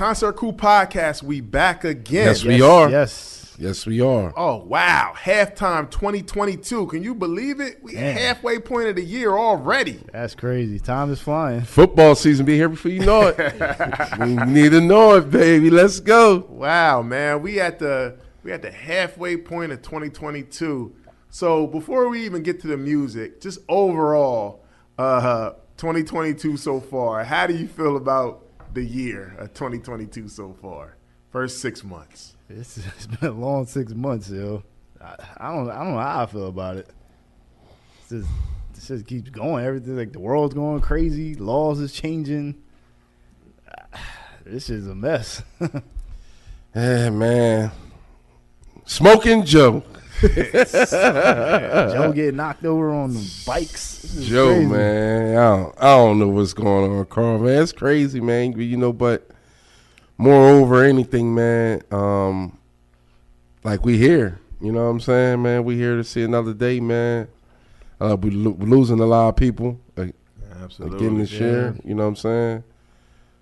Concert Crew Podcast, we back again. Yes, we are. Yes, we are. Oh, wow. Halftime 2022. Can you believe it? We halfway point of the year already. That's crazy. Time is flying. Football season be here before you know it. We need to know it, baby. Let's go. Wow, man. We at the halfway point of 2022. So before we even get to the music, just overall, 2022 so far, how do you feel about the year of 2022 so far? First 6 months. It's been a long 6 months, yo. I don't know how I feel about it. This just keeps going. Everything, like, the world's going crazy. Laws is changing. This is a mess. Yeah, man. Smoking Joe. Joe getting knocked over on the bikes. Joe, crazy. man. I don't know what's going on, Carl, man. It's crazy, man. You know, but moreover anything, man, like we here. You know what I'm saying, man? We here to see another day, man. We're losing a lot of people. Absolutely. Getting the share, you know what I'm saying?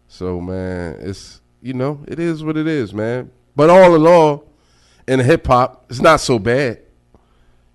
So, man, it's, you know, it is what it is, man. But all in all, in hip-hop, it's not so bad.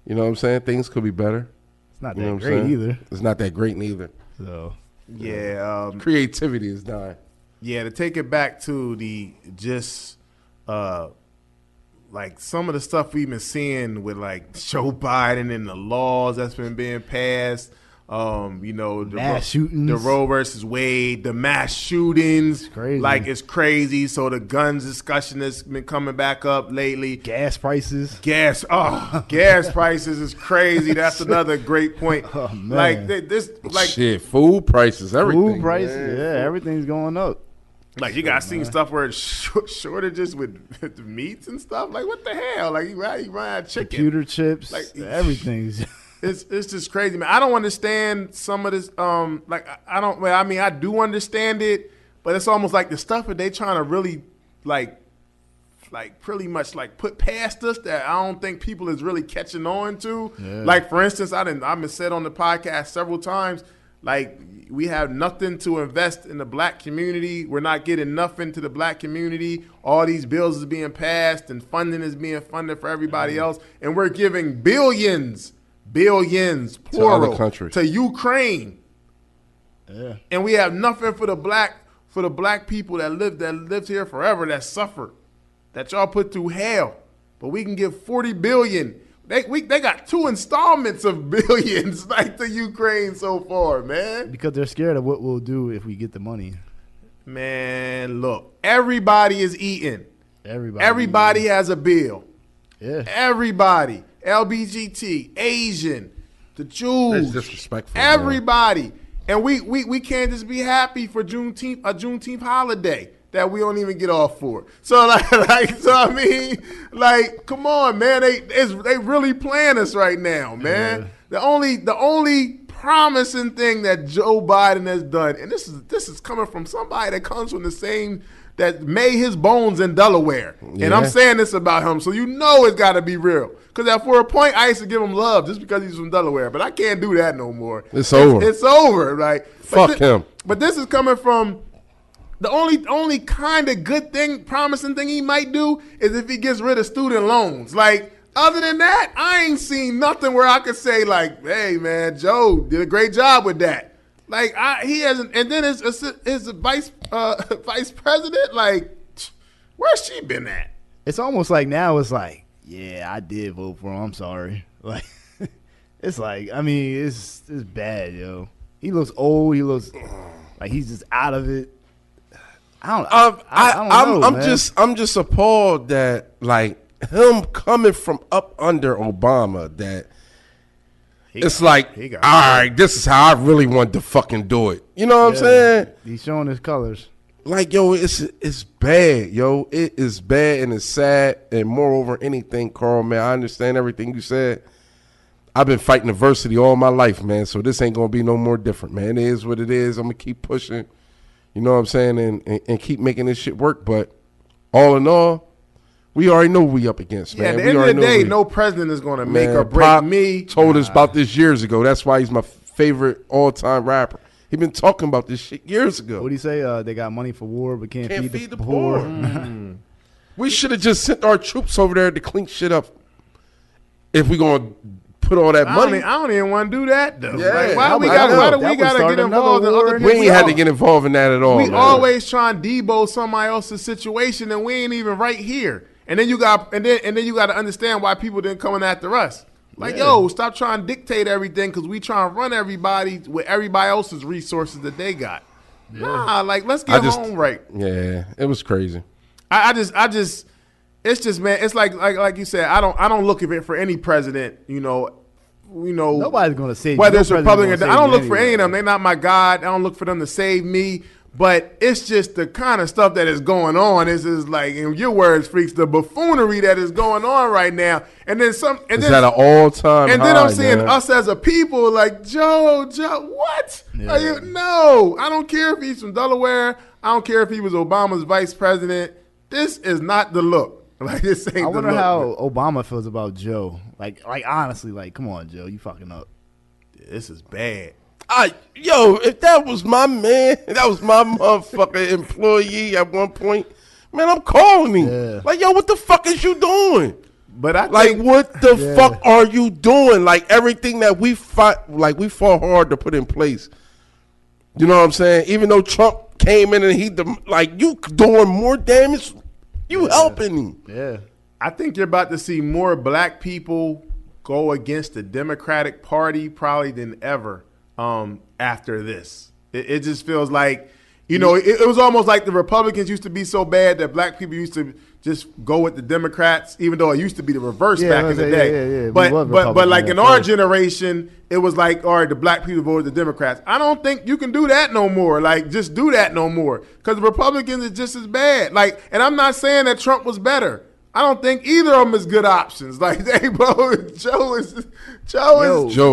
You know what I'm saying? Things could be better. It's not You know that what I'm great saying? either. It's not that great neither. So Yeah. Creativity is dying. Yeah, to take it back to the just like some of the stuff we've been seeing with like Joe Biden and the laws that's been being passed. You know, the mass shootings, the Roe versus Wade, the mass shootings. It's crazy. Like, it's crazy. So the guns discussion has been coming back up lately. gas prices. Gas prices is crazy. That's another great point. Oh, man. Like this, like Shit, food prices, everything. Food prices, man. yeah, everything's going up. Like, you guys seen stuff where it's shortages with the meats and stuff. Like, what the hell? Like, you run out of chicken. Computer chips, Like, everything's. It's just crazy, man. I don't understand some of this. Like, I don't. Well, I mean, I do understand it, but it's almost like the stuff that they trying to really like pretty much like put past us that I don't think people is really catching on to. Yeah. Like, for instance, I've been said on the podcast several times. Like, we have nothing to invest in the black community. We're not getting nothing to the black community. All these bills is being passed and funding is being funded for everybody else. And we're giving billions, plural, other countries. to Ukraine. Yeah. And we have nothing for the black people that lived here forever, that suffered, that y'all put through hell. But we can give $40 billion. They got 2 installments of billions like to Ukraine so far, man. Because they're scared of what we'll do if we get the money. Man, look, everybody is eating. Everybody has a bill. Yeah. Everybody, LBGT, Asian, the Jews, That's disrespectful. everybody. And we can't just be happy for Juneteenth, a Juneteenth holiday that we don't even get off for. So I mean, like, come on, man. They really playing us right now, man. Yeah. The only promising thing that Joe Biden has done, and this is coming from somebody that comes from the same that made his bones in Delaware. Yeah. And I'm saying this about him, so you know it's got to be real. Because for a point, I used to give him love just because he's from Delaware, but I can't do that no more. It's over. It's over. Like, Fuck him. But this is coming from the only kind of good thing, promising thing he might do is if he gets rid of student loans. Like, other than that, I ain't seen nothing where I could say, like, hey, man, Joe did a great job with that. Like, he hasn't. And then his vice president, like, where's she been at? It's almost like now it's like, yeah, I did vote for him. I'm sorry. Like, it's like, I mean, it's bad, yo. He looks old. He looks like he's just out of it. I don't know, man. I'm just appalled that, like, him coming from up under Obama, that it's like, all right, this is how I really want to fucking do it. You know what I'm saying? He's showing his colors. Like, yo, it's bad, yo. It is bad and it's sad. And moreover, anything, Carl, man, I understand everything you said. I've been fighting adversity all my life, man, so this ain't going to be no more different, man. It is what it is. I'm going to keep pushing, you know what I'm saying, and keep making this shit work. But all in all, we already know who we up against, man. Yeah, at the end of the day, no president is going to make or break Pop me. told us about this years ago. That's why he's my favorite all-time rapper. He been talking about this shit years ago. What do you say? They got money for war, but can't feed the poor. poor. We should have just sent our troops over there to clean shit up. If we gonna put all that money, I don't even want to do that though. Yeah, Like, why I do we know. got That to get involved in other we ain't people? had to get involved in that at all. We man. always try and debo somebody else's situation, and we ain't even right here. And then you got to understand why people didn't coming after us. Like, yo, stop trying to dictate everything because we trying to run everybody with everybody else's resources that they got. Nah, like let's get home right. Yeah, it was crazy. I just, it's just, man. It's like you said. I don't look for any president. Nobody's gonna save you. whether No it's Republican. president's gonna I don't save look you for any of anyway. them. They're not my God. I don't look for them to save me. But it's just the kind of stuff that is going on. Is like, in your words, freaks, the buffoonery that is going on right now. And then some. And It's then at an all-time and then high, I'm seeing man. us as a people like, Joe, what? Yeah. No, I don't care if he's from Delaware. I don't care if he was Obama's vice president. This is not the look. Like, this ain't I the wonder look. how Obama feels about Joe. Like honestly, like, come on, Joe, you fucking up. This is bad. If that was my man, that was my motherfucking employee at one point, man, I'm calling him. Yeah. Like, yo, what the fuck is you doing? But I Like, think, what the fuck are you doing? Like, everything that we fought hard to put in place. You know what I'm saying? Even though Trump came in and you doing more damage, you helping him. Yeah. I think you're about to see more black people go against the Democratic Party probably than ever after this. It just feels like, it was almost like the Republicans used to be so bad that black people used to just go with the Democrats, even though it used to be the reverse back in the day. Yeah. But like in our generation, it was like, all right, the black people voted the Democrats. I don't think you can do that no more. Like, just do that no more, because the Republicans is just as bad. Like, and I'm not saying that Trump was better. I don't think either of them is good options. Like, hey, bro, Joe is Joe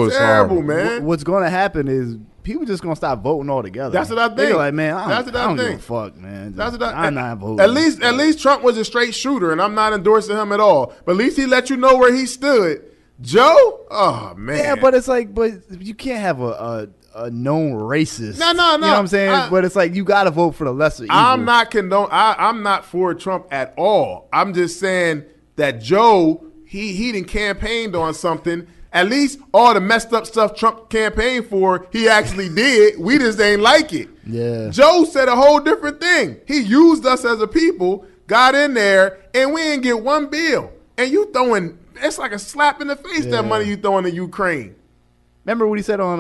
is terrible, horrible. man. What's going to happen is people just going to stop voting altogether. That's what I think. They're like, man, I don't give a think. fuck, man. That's what I'm not voting. At least Trump was a straight shooter, and I'm not endorsing him at all. But at least he let you know where he stood. Joe, oh man. Yeah, but it's like, but you can't have a known racist. No. You know what I'm saying? But it's like you got to vote for the lesser evil. I'm not for Trump at all. I'm just saying that Joe, he done campaigned on something. At least all the messed up stuff Trump campaigned for, he actually did. We just ain't like it. Yeah. Joe said a whole different thing. He used us as a people, got in there, and we didn't get one bill. And you throwing, it's like a slap in the face, that money you throwing to Ukraine. Remember what he said on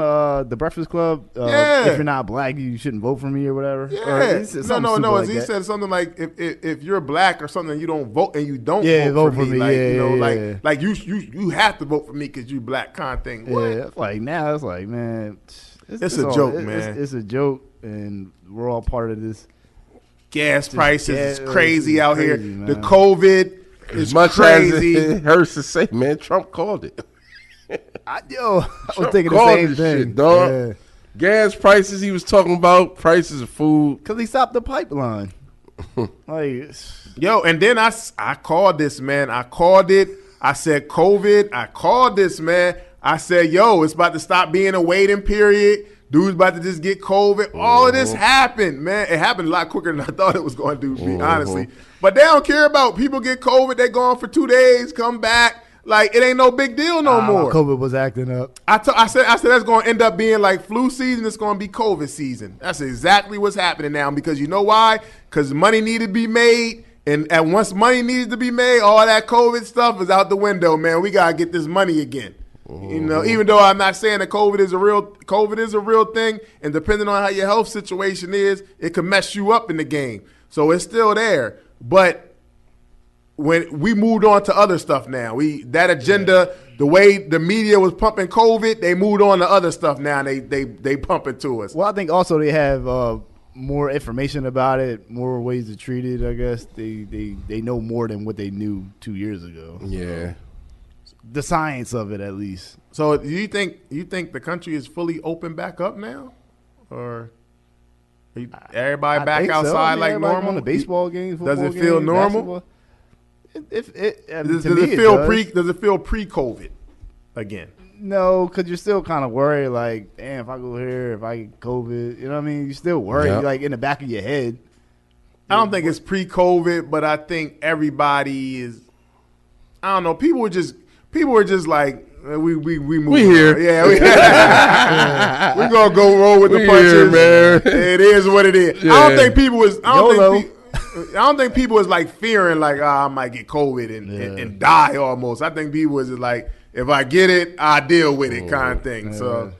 The Breakfast Club? Yeah. If you're not black, you shouldn't vote for me or whatever. Or Yeah. he said something No. stupid like He that. said something like, if you're black or something, you don't vote and you don't vote for me. Like, Yeah. like you have to vote for me because you black kind of thing. What? Yeah, it's like now it's like, man, It's a joke, man. It's a joke, and we're all part of this. Gas prices gas- is crazy it's out here. crazy, man. The COVID is As much crazy. as it hurts to say, man, Trump called it. I was Trump thinking the called same this thing, shit, dog. Yeah. Gas prices he was talking about, prices of food. Cause he stopped the pipeline. Like, Yo, and then I called this, man. I called it. I said COVID. I called this, man. I said, yo, it's about to stop being a waiting period. Dude's about to just get COVID. All of this happened, man. It happened a lot quicker than I thought it was going to do, honestly. But they don't care about people get COVID. They gone for 2 days, come back. Like, it ain't no big deal no more. COVID was acting up. I said that's going to end up being like flu season. It's going to be COVID season. That's exactly what's happening now, because you know why? Because money needed to be made, and once money needed to be made, all that COVID stuff is out the window, man. We got to get this money again. You know, even though I'm not saying that COVID is a real thing, and depending on how your health situation is, it can mess you up in the game. So it's still there. But when we moved on to other stuff now, that agenda, the way the media was pumping COVID, they moved on to other stuff now. And they pump it to us. Well, I think also they have more information about it, more ways to treat it. I guess they know more than what they knew 2 years ago. Yeah. The science of it, at least. So do you think the country is fully open back up now, or everybody I back think so. outside like Everybody normal? going to baseball games, Does football it feel games, normal? basketball. Does it feel pre-COVID again? No, because you're still kind of worried. Like, damn, if I go here, if I get COVID, you know what I mean? You still worried, Yep. like in the back of your head. I don't think it's pre-COVID, but I think everybody is. I don't know. People were just like we move. We here. Yeah, we gonna go roll with the We punches. here, man. It is what it is. Yeah. I don't think people was. YOLO. I don't think people was like fearing like I might get COVID and die almost. I think people was just like if I get it, I deal with it kind of thing. So,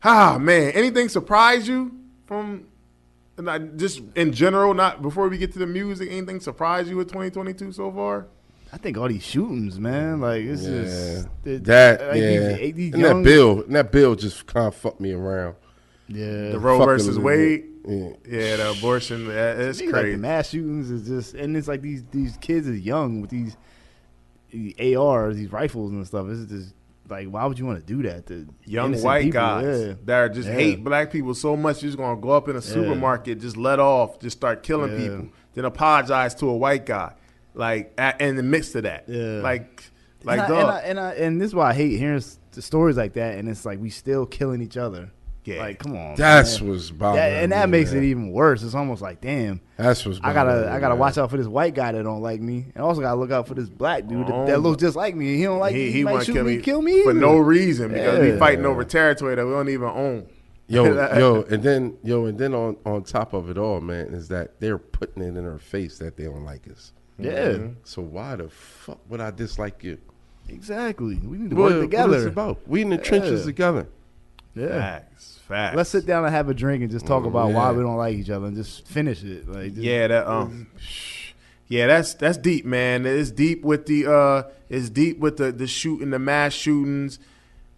man, anything surprise you from? Not just in general, not before we get to the music. Anything surprise you with 2022 so far? I think all these shootings, man, like it's just these And young- that bill just kind of fucked me around. Yeah, The Roe Fucking versus little Wade. bit. Yeah, the abortion. It's See, like crazy. the mass shootings is just, and it's like these kids is young with these ARs, these rifles and stuff. It's just like, why would you want to do that to Young innocent white people? guys Yeah. that are just Yeah. hate black people so much, you're just gonna go up in a supermarket, just let off, just start killing Yeah. people, then apologize to a white guy, like in the midst of that. Yeah. Like and, and this is why I hate hearing the stories like that. And it's like we still killing each other. Yeah. Like, come on, That's man. what's bothering that me, makes man. it even worse. It's almost like, damn, That's what's I bothering gotta me, man. watch out for this white guy that don't like me, and also gotta look out for this black dude Oh, that looks just like me. He don't like me. He might wanna shoot me, kill me for either. no reason because we Yeah. fighting over territory that we don't even own. and then on top of it all, man, is that they're putting it in our face that they don't like us. Yeah, So why the fuck would I dislike you? exactly. We need to What work is together. it about? We in the trenches together. Yeah. Facts. Let's sit down and have a drink and just talk about yeah. why we don't like each other and just finish it. Like, just, Yeah, that's deep, man. It's deep with the shooting, the mass shootings.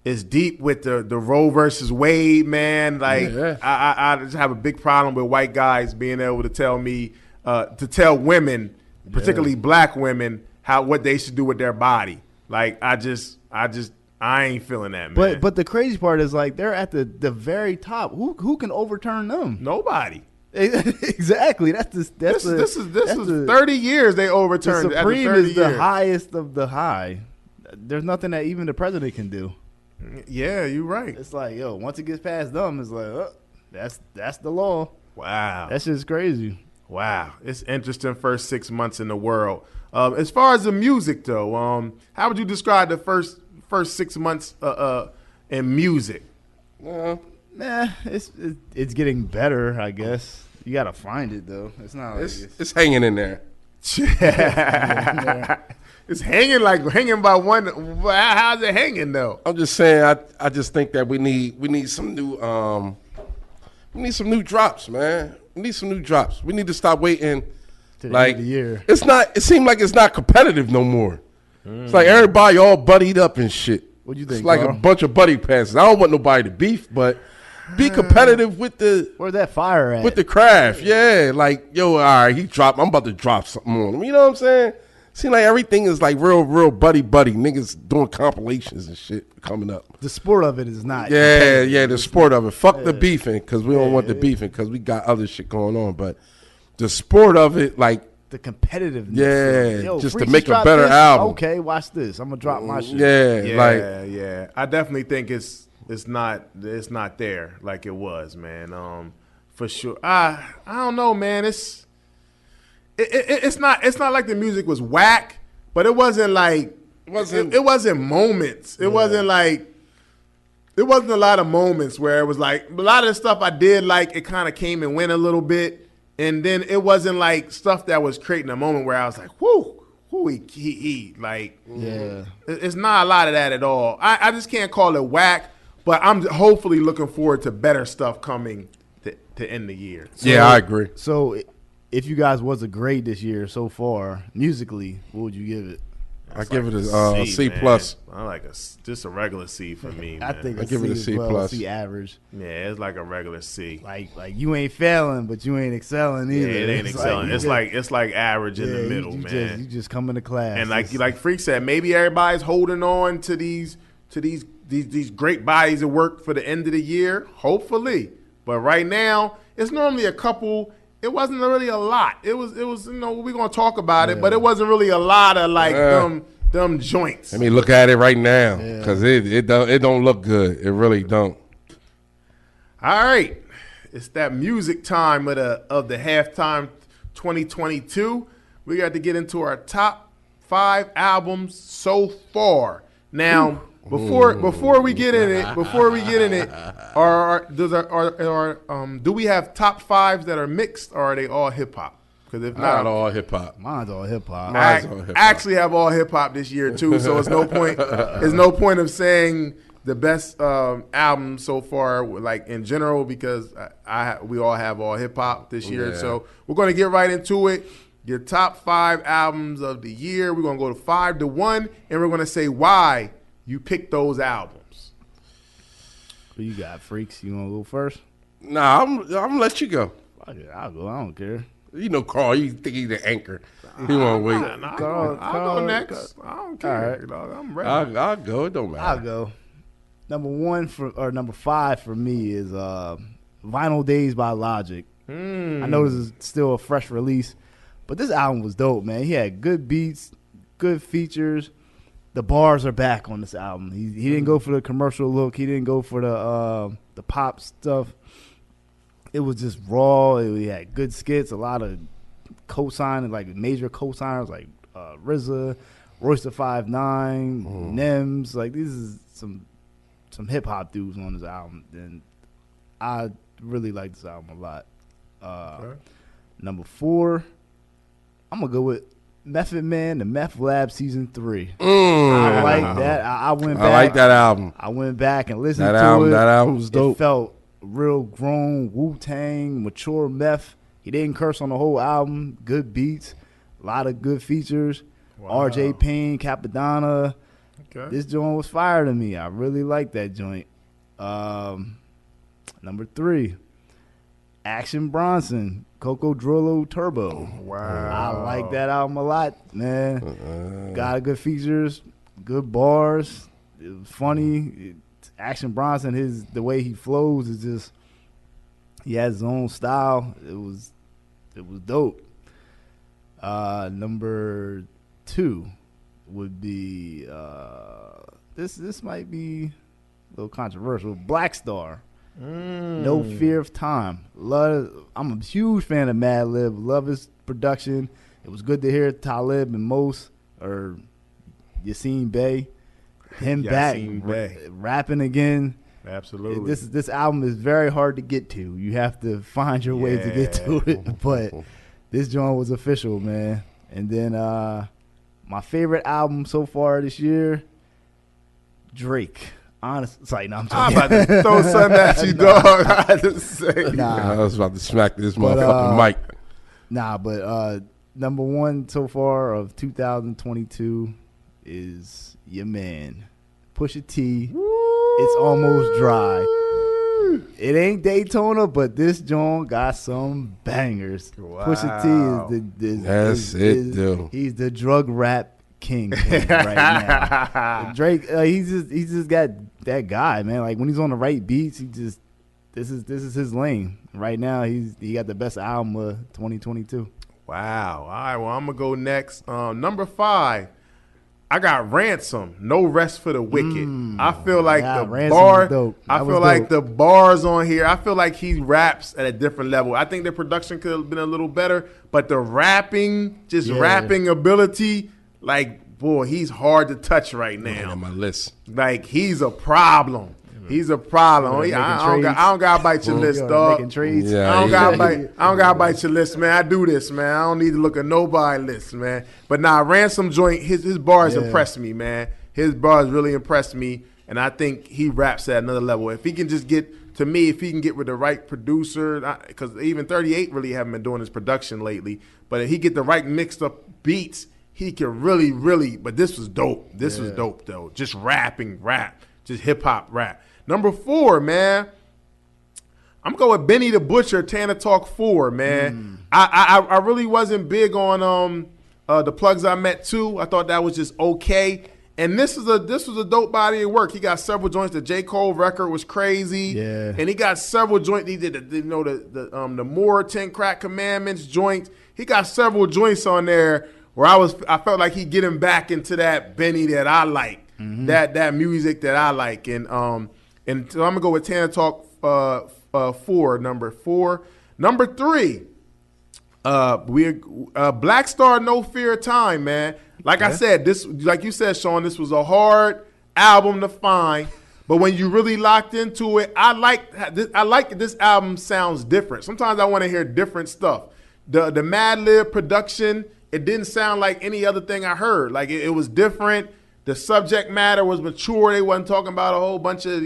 It's deep with the Roe versus Wade, man. Like Yeah. I just have a big problem with white guys being able to tell me to tell women, particularly black women, what they should do with their body. Like I ain't feeling that, man. But the crazy part is like they're at the very top. Who can overturn them? nobody. Exactly. That's This is the 30 years they the overturned. After Supreme 30 is the years. highest of the high. There's nothing that even the president can do. Yeah, you're right. It's like, yo, once it gets past them, it's like, that's the law. Wow. That's just crazy. Wow, it's interesting. First 6 months in the world. As far as the music, though, how would you describe the first 6 months in music? Well, Nah, it's getting better, I guess. You gotta find it though. It's not like it's hanging in there. It's hanging by one. How's it hanging though? I'm just saying. I just think that we need some new drops, man. We need some new drops. We need to stop waiting. to the Like end of the year. it's not. It seems like it's not competitive no more. It's like everybody all buddied up and shit. What do you think, It's like Carl? a bunch of buddy passes. I don't want nobody to beef, but be competitive with the Where's that fire at? with the craft. Yeah, like yo, all right, he dropped. I'm about to drop something on him. You know what I'm saying? Seems like everything is like real buddy. Niggas doing compilations and shit coming up. The sport of it is not. Yeah, the sport of it. Fuck the beefing because we don't want the beefing because we got other shit going on. But the sport of it, like, The competitiveness. Yeah, Yo, just to Freaks make a dropped better this? album. Okay, watch this. I'm gonna drop my shit. yeah, I definitely think it's not there like it was, man. For sure. I don't know, man. It's not like the music was whack, but it wasn't like it wasn't moments. It wasn't like there wasn't a lot of moments where it was like a lot of the stuff I did like it kind of came and went a little bit, and then it wasn't like stuff that was creating a moment where I was like, whoo, he like Yeah. it's not a lot of that at all. I just can't call it whack, but I'm hopefully looking forward to better stuff coming to end the year. yeah. I agree. So, if you guys was a grade this year so far musically, what would you give it? I give it a C man. plus. I like just a regular C for me. I man. think I give it a as C well, plus. C average. Yeah, it's like a regular C. Like you ain't failing, but you ain't excelling Yeah, either. it ain't It's excelling. you It's just- like average in yeah, the you- middle, you man. You just come into class, And It's- like Freak said, maybe everybody's holding on to these great bodies of work for the end of the year, hopefully. But right now, it's normally a couple. It wasn't really a lot. It was we're gonna talk about it, but it wasn't really a lot of like them them joints. Let me look at it right now because it don't look good. It really don't. All right, it's that music time of the halftime 2022. We got to get into our top 5 albums so far. Now, before we get in it, do we have top 5s that are mixed, or are they all hip hop? Because if Not not, all hip hop. Mine's all hip hop. Mine's all hip-hop. I actually have all hip hop this year too, so it's no point. There's no point of saying the best album so far, like in general, because we all have all hip hop this year. Yeah. So we're gonna get right into it. Your top 5 albums of the year. We're gonna go to 5 to 1, and we're gonna say why you picked those albums. Who you got, Freaks? You want to go first? Nah, I'm gonna let you go. Fuck it, I'll go. I don't care. You know, Carl. You think he's the anchor? He won't wait. I'll go next. I don't care. All right. Dog. I'm ready. I'll go. It don't matter. I'll go. Number 5 for me is Vinyl Days by Logic. I know this is still a fresh release, but this album was dope, man. He had good beats, good features. The bars are back on this album. He didn't go for the commercial look. He didn't go for the pop stuff. It was just raw. He had good skits, a lot of co-signing, like major co-signers like RZA, Royce the 5'9", Nems. Like, these is some hip hop dudes on this album, and I really like this album a lot. Okay. Number 4, I'm gonna go with Method Man, the Meth Lab Season 3. I like that. I went back. I like that album. I went back and listened That to album. it. That album was dope. It felt real grown, Wu-Tang, mature Meth. He didn't curse on the whole album. Good beats, a lot of good features. Wow. R.J. Payne, Capadonna. Okay. This joint was fire to me. I really like that joint. Number 3, Action Bronson, Coco Drolo Turbo. Wow. I like that album a lot, man. Got good features, good bars. It was funny. Action Bronson, the way he flows is just, he has his own style. It was dope. Number 2 would be this might be a little controversial. Black Star. No Fear of Time. I'm a huge fan of Madlib. Love his production. It was good to hear Talib and Mos or Yassine Bey, Yassine Bey. rapping again. Absolutely. This album is very hard to get to. You have to find your way to get to it. But this joint was official, man. And then my favorite album so far this year, Drake. Honestly, sorry, no, I'm about to throw something at you, dog. I had to say. Nah, I was about to smack this motherfucking mic. but number 1 so far of 2022 is your man, Pusha T. It's Almost Dry. It ain't Daytona, but this joint got some bangers. Wow. Pusha T is dude. He's the drug rap king right now. Drake, he's just got that guy, man. Like, when he's on the right beats, this is his lane. Right now, he got the best album of 2022. Wow. All right, well, I'm going to go next. Number 5, I got Ransom, No Rest for the Wicked. I feel like Ransom was dope. I feel like the bars on here, I feel like he raps at a different level. I think the production could have been a little better, but the rapping ability, like, boy, he's hard to touch right now. On my list. Like, he's a problem. He's a problem. I don't gotta bite your list, dog. Making trades. Yeah. I don't gotta bite your list, man. I do this, man. I don't need to look at nobody's list, man. But nah, Ransom joint, his bars impressed me, man. His bars really impressed me, and I think he raps at another level. If he can just get with the right producer, because even 38 really haven't been doing his production lately, but if he get the right mixed up beats, he can really. But this was dope. This was dope though. Just rap, just hip hop rap. Number 4, man. I'm going with Benny the Butcher, Tana Talk 4, man. I really wasn't big on the Plugs I Met too. I thought that was just okay. And this was a dope body of work. He got several joints. The J. Cole record was crazy. Yeah. And he got several joints. He did the More 10 Crack Commandments joint. He got several joints on there where I felt like he getting back into that Benny that I like, that music that I like, and so I'm gonna go with Tana Talk number 4. Number 3, Black Star, No Fear of Time, man. Like I said, this, like you said, Sean, this was a hard album to find. But when you really locked into it, I like this album sounds different. Sometimes I want to hear different stuff. The Mad Lib production, it didn't sound like any other thing I heard. Like it was different. The subject matter was mature. They wasn't talking about a whole bunch of,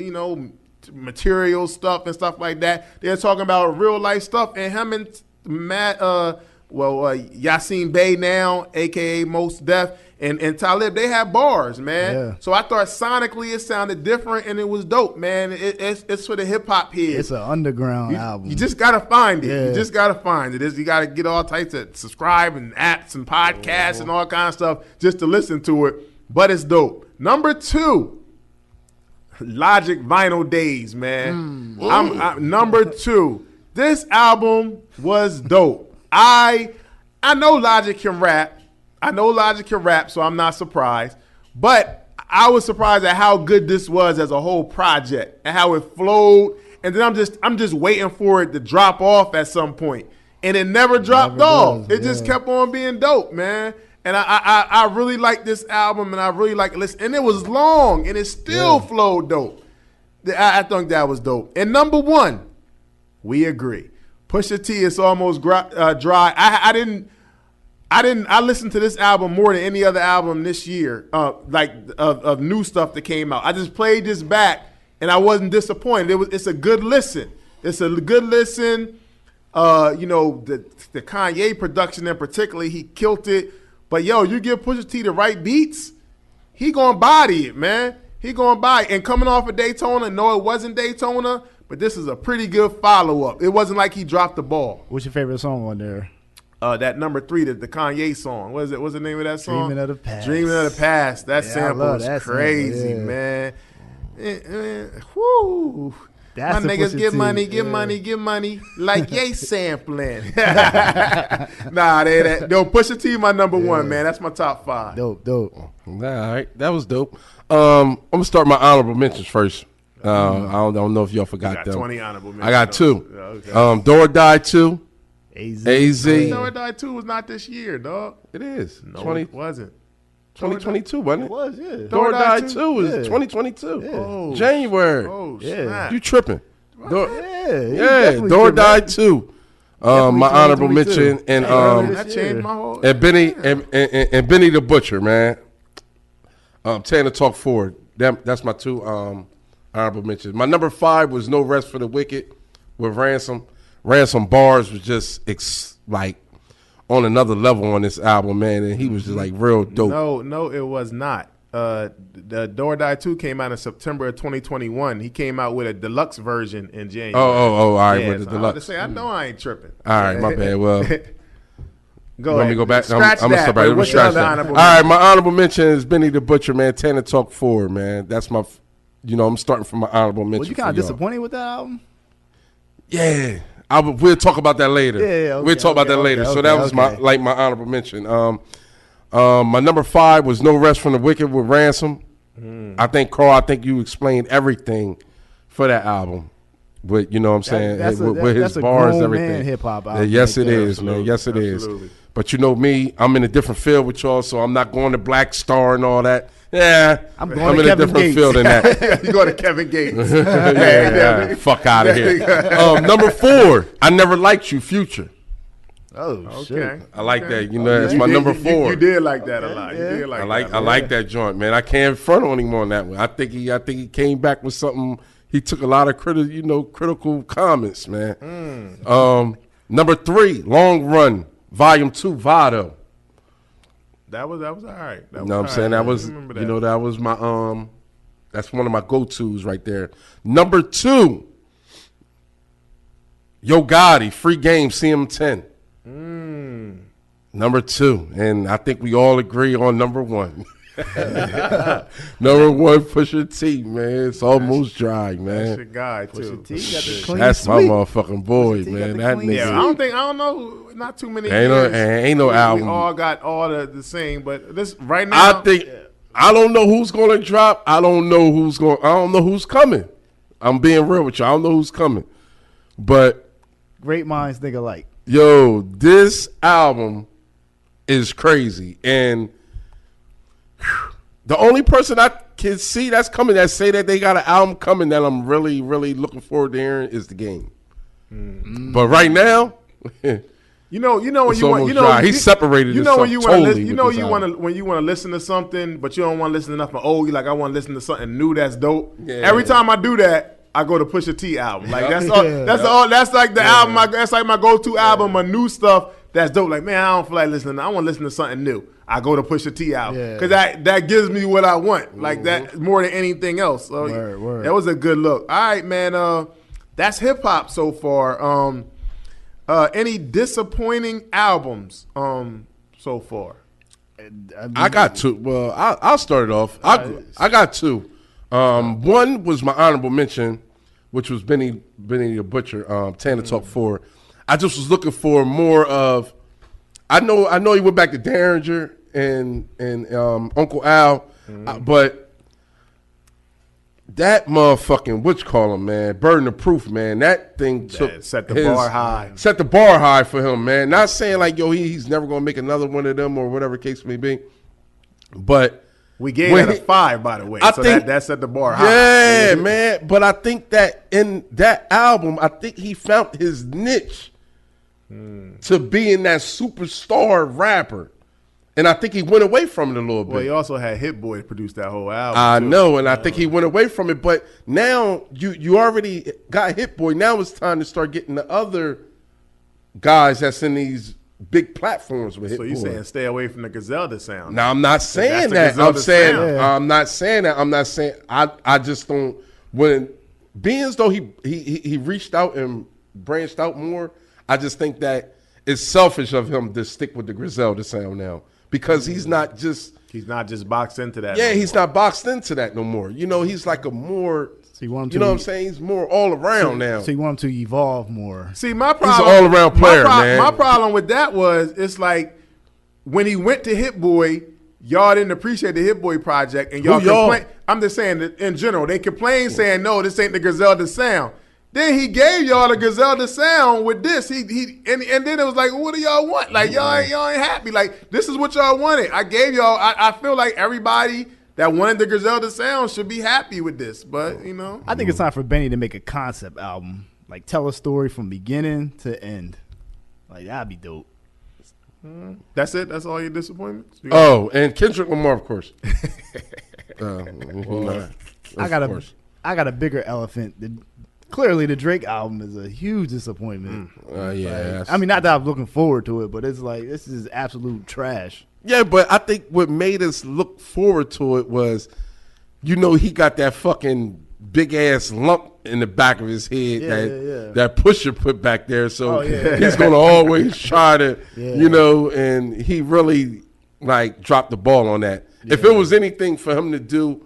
material stuff and stuff like that. They were talking about real life stuff. And him and Yasin Bey now, aka Mos Def, and Talib, they have bars, man. Yeah. So I thought sonically it sounded different and it was dope, man. It's for the hip hop heads. It's an underground album. You just gotta find it. Yeah. You just gotta find it. You gotta get all types of subscribe and apps and podcasts and all kinds of stuff just to listen to it. But it's dope. Number 2, Logic Vinyl Days, man. I'm number 2. This album was dope. I know Logic can rap. So I'm not surprised. But I was surprised at how good this was as a whole project and how it flowed. And then I'm just waiting for it to drop off at some point. And it never dropped off. It just kept on being dope, man. And I really like this album, and I really like it. And it was long, and it still flowed dope. I think that was dope. And number 1, we agree. Pusha T is almost dry. I listened to this album more than any other album this year, of new stuff that came out. I just played this back, and I wasn't disappointed. It's a good listen. It's a good listen. The Kanye production in particular, he killed it. But you give Pusha T the right beats, he gonna body it, man. He gonna body it. And coming off of Daytona, no, it wasn't Daytona, but this is a pretty good follow-up. It wasn't like he dropped the ball. What's your favorite song on there? That number 3, the Kanye song. What is it? What's the name of that song? Dreaming of the Past. Dreaming of the Past. That sample is that crazy, sample, man. Whoo. That's My the niggas Pusha get T, money, get money, like yay sampling. Nah, Pusha T my number 1, man. That's my top 5. Dope. All right, that was dope. I'm gonna start my honorable mentions first. I don't know if y'all forgot got them. 20 honorable mentions. I got 2. Okay. Do or Die 2. AZ. No, it died 2 was not this year, dog. It is. No, it wasn't. 2022, wasn't it? It was, yeah. Do or Die 2 is Yeah. 2022. Yeah. Oh, January. Oh, Yeah. snap. You tripping? Yeah, Do or Die 2. My honorable 2022. mention and That changed my whole. and Benny and Benny the Butcher, man. Tana Talk 4. That's my 2 honorable mentions. My number 5 was No Rest for the Wicked with Ransom. Ransom bars was just on another level on this album, man, and he was just like real dope. No, it was not. The Do or Die 2 came out in September of 2021. He came out with a deluxe version in January. All right, Yeah, with the so deluxe. I know I ain't tripping. All right, my bad. Well, Go let ahead. me go back. Scratch I'm gonna start that. back. What's your other All honorable right, my honorable mention is Benny the Butcher, man. Tana Talk 4, man. That's my, I'm starting from my honorable mention. Was you kind of disappointed with that album? Yeah. We'll talk about that later. Yeah, okay, we'll talk about that okay, later. okay, So that was my honorable mention. My number 5 was No Rest from the Wicked with Ransom. I think, Carl, you explained everything for that album. With, you know what I'm saying? That's with his bars, grown everything. man hip-hop album Yes, right it there. is, man. Yes, it is. Absolutely. But you know me, I'm in a different field with y'all, so I'm not going to Black Star and all that. Yeah, I'm going to in a Kevin different Gates. field than that. You go to Kevin Gates. yeah. Fuck out of here. Number 4, I Never Liked You, Future. Oh, shit. Okay. I like that. You know, that's my number 4. You did like that a lot. Yeah. You did like I that. like that joint, man. I can't front on him on that one. I think he came back with something. He took a lot of critical comments, man. Number 3, Long Run, Volume 2, Vado. That was all right. You know what I'm saying? That was that was my that's one of my go-tos right there. Number 2, Yo Gotti, Free Game, CM10. Number 2, and I think we all agree on number 1. Number one, Pusha T, man. It's almost dry, That's man. your guy too. T got the clean That's my sweep. motherfucking boy, Pusha T got man. the That clean Yeah, nigga. I don't know. Not too many Ain't no- years. ain't no we album. all got all the same, but this right now. I think I don't know who's going to drop. I don't know who's coming. I'm being real with you. I don't know who's coming. But Great minds think alike. yo, this album is crazy, and the only person I can see that's coming that say that they got an album coming that I'm really, really looking forward to hearing is The Game. But right now, You know when It's you want, almost you know, dry. He separated You know when himself you want to, totally you with know this you album. want to when you want to listen to something, but you don't want to listen to nothing old. You like, I want to listen to something new that's dope. Yeah. Every time I do that, I go to Pusha T album. Like that's Yeah. all. That's like the album. That's like my go-to album. My new stuff that's dope. Like, man, I don't feel like listening. I want to listen to something new. I go to Pusha T album Yeah. because that gives me what I want. Like that more than anything else. So Word. that was a good look. All right, man. That's hip hop so far. Any disappointing albums so far? I got two. Well, I'll start it off. I got two. One was my honorable mention, which was Benny the Butcher, Tana Talk 4. I just was looking for more of. I know he went back to Derringer and Uncle Al, but that motherfucking man, Burden of Proof, man. That thing took set the bar high. Set the bar high for him, man. Not saying like he's never gonna make another one of them or whatever case may be, but. We gave When that a he- 5, by the way. I So think- that set the bar high. Yeah, man. But I think that in that album, I think he found his niche to being that superstar rapper. And I think he went away from it a little bit. Well, he also had Hit Boy produce that whole album. I too. know, and I think he went away from it. But now you already got Hit Boy. Now it's time to start getting the other guys that's in these big platforms with Hit So Boy. you saying stay away from the Griselda sound? Now I'm not saying the that. I'm Griselda saying sound. Yeah. I'm not saying that. I'm not saying I just don't when being as though he reached out and branched out more, I just think that it's selfish of him to stick with the Griselda sound now. Because he's not just He's not just boxed into that. yeah, no he's more. not boxed into that no more. You know, he's like a more So you want him to you know what I'm saying? He's more all around now. So you want him to evolve more. See, my an problem. all-around player, my man. My problem with that was it's like when he went to Hit Boy, y'all didn't appreciate the Hit Boy project, and y'all Who y'all? complain. I'm just saying that in general, they complain saying no, this ain't the Griselda sound. Then he gave y'all the Griselda sound with this. And then it was like, what do y'all want? Like y'all ain't happy. Like this is what y'all wanted. I gave y'all. I feel like everybody that wanted the Griselda sound should be happy with this. But you know, I think it's time for Benny to make a concept album. Like tell a story from beginning to end. Like that'd be dope. that's it. That's all your disappointments. Oh, and Kendrick Lamar, of course. Of I got course. a bigger elephant. Clearly, the Drake album is a huge disappointment. Yeah. that's- I mean, not that I'm looking forward to it, but it's like this is absolute trash. Yeah, but I think what made us look forward to it was, you know, he got that fucking big ass lump in the back of his head that Pusha put back there. So Oh, yeah. he's gonna always try to, Yeah. you know, and he really like dropped the ball on that. If it was anything for him to do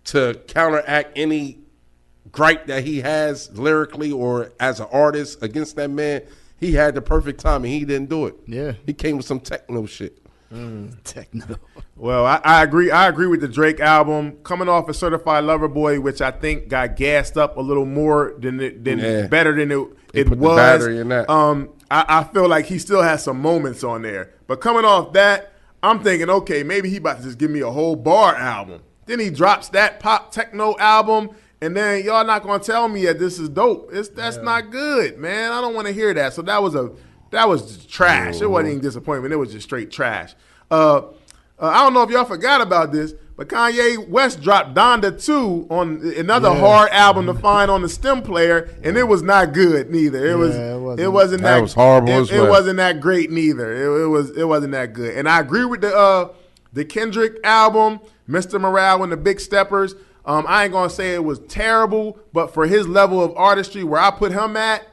to counteract any gripe that he has lyrically or as an artist against that man, he had the perfect time and he didn't do it. Yeah. He came with some techno shit. Techno. Well, I agree. I agree with the Drake album coming off of Certified Lover Boy, which I think got gassed up a little more than Yeah. better than it put the was. battery in that. I feel like he still has some moments on there, but coming off that, I'm thinking, okay, maybe he about to just give me a whole bar album. Then he drops that pop techno album, and then y'all not gonna tell me that this is dope. That's not good, man. I don't want to hear that. So that was just trash. It wasn't even disappointment. It was just straight trash. I don't know if y'all forgot about this, but Kanye West dropped Donda 2 on another hard album to find on the stem player, and it was not good neither. It wasn't That was horrible as It well. wasn't that great neither. It wasn't that good. And I agree with the Kendrick album, Mr. Morale and the Big Steppers. I ain't gonna say it was terrible, but for his level of artistry, where I put him at,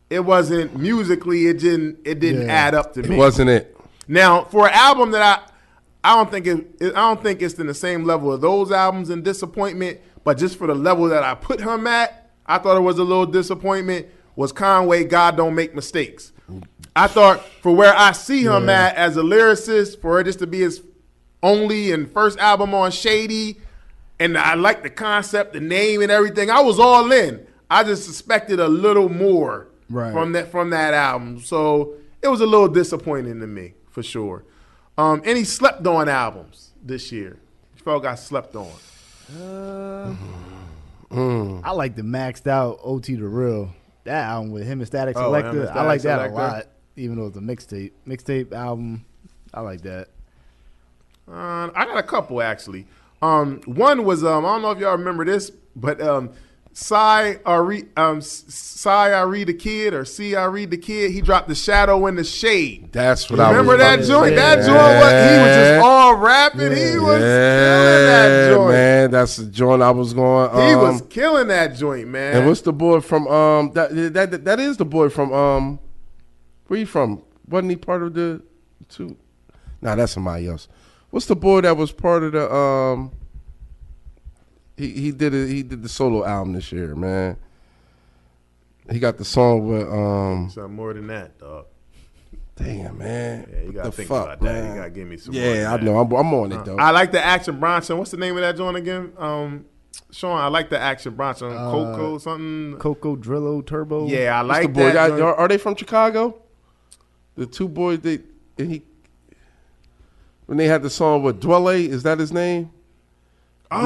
it wasn't musically. It didn't add up to me. It wasn't it. Now, for an album that I don't think it's in the same level of those albums and disappointment, but just for the level that I put him at, I thought it was a little disappointment. Was Conway God Don't Make Mistakes? I thought for where I see him at as a lyricist, for it just to be his only and first album on Shady, and I like the concept, the name, and everything. I was all in. I just suspected a little more from that album, so it was a little disappointing to me for sure. Any slept on albums this year? You felt got slept on? I like the maxed out OT the Real. That album with him and Static Oh, him and Selector. Static I like that Selector. a lot, even though it's a mixtape album. I like that. I got a couple actually. One was I don't know if y'all remember this, but Cy Ari the Kid or C I Read the Kid. He dropped The Shadow in the Shade. That's what I was Remember that about to joint? say. That joint, he was just all rapping. He was killing that joint. Man, that's the joint I was going. He was killing that joint, man. And what's the boy from that is the boy from where you from? Wasn't he part of the two? Nah, that's somebody else. What's the boy that was part of the he did the solo album this year, man. He got the song with Something more than that, dog. damn, man. Yeah, you gotta the think fuck, about that. man? You gotta give me some more Yeah, I than know. I'm on it that. though. I like the Action Bronson. What's the name of that joint again? Sean, I like the Action Bronson. Coco something. Coco Drillo Turbo. Yeah, I What's the like boy? that. Are they from Chicago? The two boys when they had the song with Dwelle, is that his name? Yeah.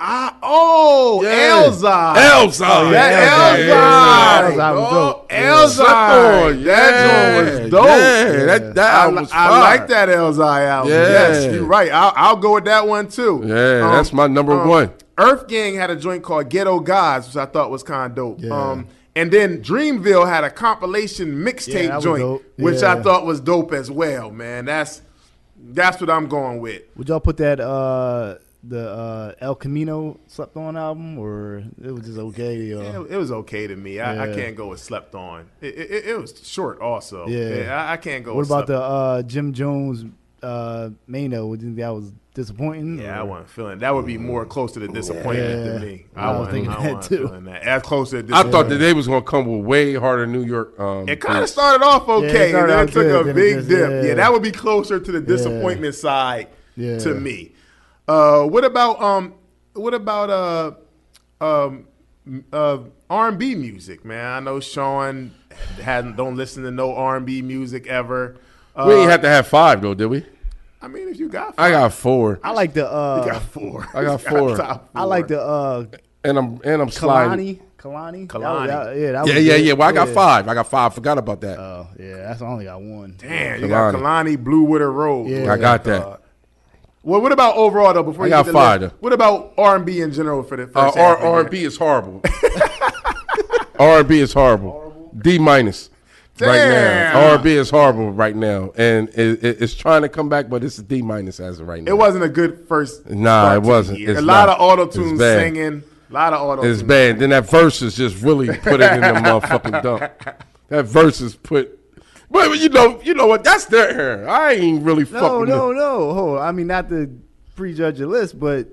Yeah. Elzai. Elzai. That Elzai Elzai. was dope. Elzai. That joint was dope. Yeah, that album was I fire. like that Elzai album. Yeah. Yes, you're right. I'll go with that one too. Yeah, that's my number one. Earth Gang had a joint called Ghetto Gods, which I thought was kind of dope. Yeah. And then Dreamville had a compilation Yeah, that mixtape was joint, dope. which I Yeah. thought was dope as well, man. That's what I'm going with. Would y'all put that the El Camino slept on album, or it was just okay to y'all? It was okay to me. I Yeah. can't go with Slept On. It was short also. Yeah. I can't go What with about Slept On. the Jim Jones Mano? Would you think that was disappointing? Yeah, I or- wasn't feeling that. Would be more close to the disappointment Yeah. to me. I was wasn't- thinking that wasn't too. feeling that. As close to I thought that they was gonna come with way harder New York. it kind of beats. started off okay, it started and then out it took good, a then it big just- dip. yeah. Yeah, that would be closer to the disappointment side Yeah. to me. What about R&B music, man? I know Sean don't listen to no R&B music ever. We ain't have to have 5 though, did we? I mean, if you got, I got 4, I like the you got 4. I got You 4. top I like the and I'm sliding. Kalani. Kalani. That was Yeah. good. Well, I got 5. I forgot about that. Oh yeah, that's I only got one. Damn, you got Kalani. Kalani, Bluewater Road. Yeah. I got that. Well, what about overall though? Before I you got get the 5 list, though. what about R&B in general for the first half of the year? R&B is horrible. R&B is horrible. D- right Damn. now. R&B is horrible right now, and it's trying to come back, but it's a D- as of right now. It wasn't a good first. Nah, start it to the wasn't. year. It's a lot not. of auto tune It's bad. singing. A lot of auto tune. It's bad. Then that verse is just really put it in the motherfucking dump. That verse is put. But you know what? That's their hair. I ain't really fucking. No. Hold on. I mean, not to prejudge your list, but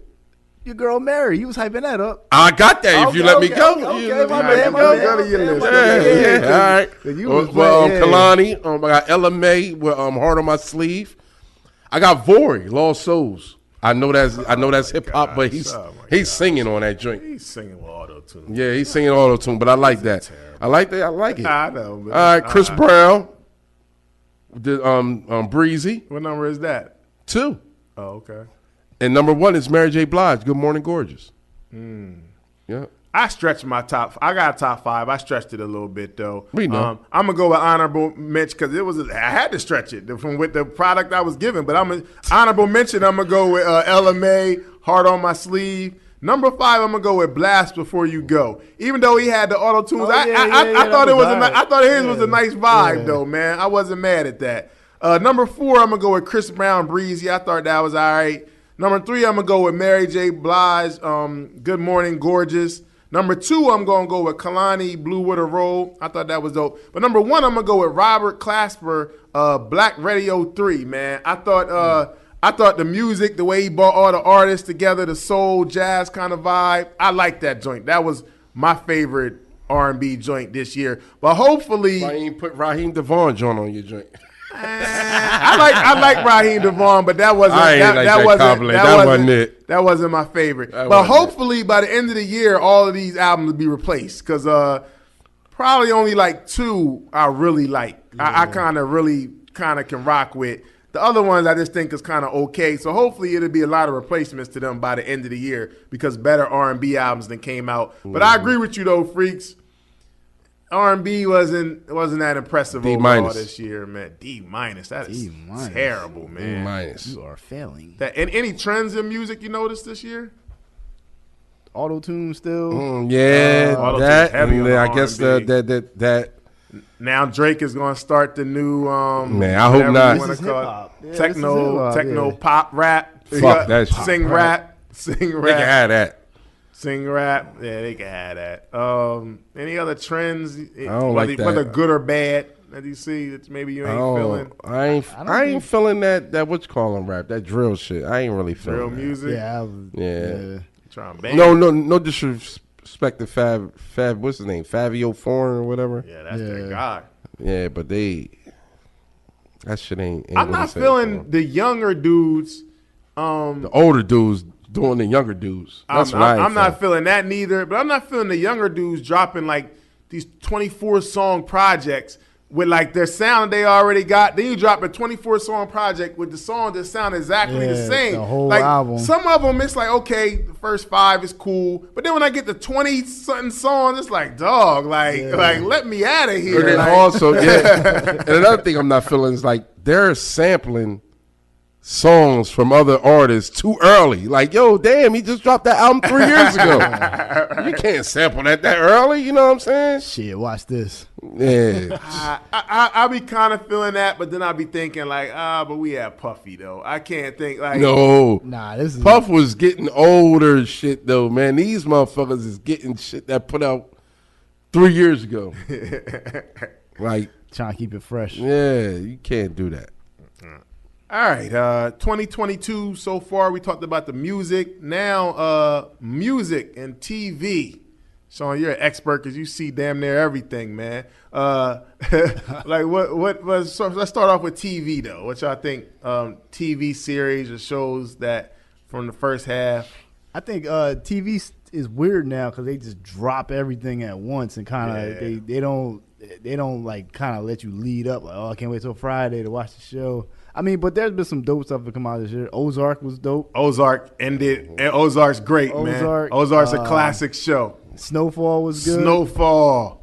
your girl Mary, you was hyping that up. I got that. If you let me go, you let me my go. bad, Go to your list. Yeah, all right. You Well, was well, playing, Kalani, I got Ella May with Heart on My Sleeve. I got Vori, Lost Souls. I know that's hip hop, but he's singing on that joint. He's singing with auto tune. Yeah, he's singing auto tune, but I like that. I like that. I like it. I know. Man. All right, Chris Brown, the Breezy, What number is that? 2. Oh, okay. And number 1 is Mary J. Blige, Good Morning Gorgeous. Yeah. I stretched my top. I got a top 5. I stretched it a little bit though. We know. I'm gonna go with honorable mention because I had to stretch it from with the product I was given. But I'm a honorable mention. I'm gonna go with Ella May, Heart on My Sleeve. Number 5, I'm gonna go with Blast Before You Go. Even though he had the auto tunes, I thought it was I thought his was a nice vibe though, man. I wasn't mad at that. Number 4, I'm gonna go with Chris Brown, Breezy. I thought that was all right. Number 3, I'm gonna go with Mary J. Blige, Good Morning Gorgeous. Number 2, I'm gonna go with Kalani, Bluewater Road. I thought that was dope. But number 1, I'm gonna go with Robert Clasper, Black Radio 3. Man, I thought I thought the music, the way he brought all the artists together, the soul, jazz kind of vibe, I liked that joint. That was my favorite R&B joint this year. But hopefully, Why you ain't put Raheem Devon joint on your joint? I like Raheem Devon, but that wasn't I ain't like that compliment. That wasn't it. That wasn't my favorite. That But wasn't hopefully, by the end of the year, all of these albums will be replaced because probably only like 2 I really like. I kind of can rock with. The other ones I just think is kind of okay. So hopefully it'll be a lot of replacements to them by the end of the year because better R&B albums than came out. But I agree with you though, Freaks. R&B wasn't that impressive D- overall this year, man. D-. That is D-. terrible, man. Minus. You are failing. And any trends in music you noticed this year? Auto-tune still. Yeah, Auto-tune's that. heavy And on then I guess R&B. that. Now Drake is going to start the new Man, I hope whatever not. you wanna This is call it. hip-hop. Yeah, this is hip-hop, techno yeah. pop rap. Fuck that shit. Sing rap. They can have that. Sing rap. Yeah, they can have that. Any other trends? I don't like that. Whether good or bad that you see that maybe you ain't feeling. I ain't feeling that what you call them rap, that drill shit. I ain't really feeling Real that. music. Yeah, Yeah. Trying to bang. No disrespect to Fab. What's his name? Fabio Foreign or whatever. Yeah, that's their guy. Yeah, but that shit ain't I'm what not he said feeling for. the younger dudes. The older dudes doing the younger dudes. That's what I ain't I'm not feeling. feeling that neither, but I'm not feeling the younger dudes dropping like these 24 song projects with like their sound they already got. Then you drop a 24 song project with the song that sound exactly the Yeah, same. the whole like album. some of them, it's like okay, the first 5 is cool, but then when I get to 20 something songs, it's like dog, like let me out of And here. then Like, also, and another thing I'm not feeling is like they're sampling songs from other artists too early. Like, yo, damn, he just dropped that album 3 years ago. You can't sample that early. You know what I'm saying? shit, watch this. Yeah. I be kind of feeling that, but then I be thinking like, but we have Puffy though. I can't think like No. Nah, this is Puff was getting older shit though, man. These motherfuckers is getting shit that put out 3 years ago. Like, trying to keep it fresh. yeah, you can't do that. All right, 2022 so far. We talked about the music. Now, music and TV. Sean, you're an expert because you see damn near everything, man. Like what was? So let's start off with TV though. What y'all think? TV series or shows that from the first half. I think TV is weird now because they just drop everything at once and kind of Yeah. they don't like kind of let you lead up. Like, oh, I can't wait till Friday to watch the show. I mean, but there's been some dope stuff to come out this year. Ozark was dope. Ozark ended, and Ozark's great, man. Ozark's a classic show. Snowfall was good. Snowfall,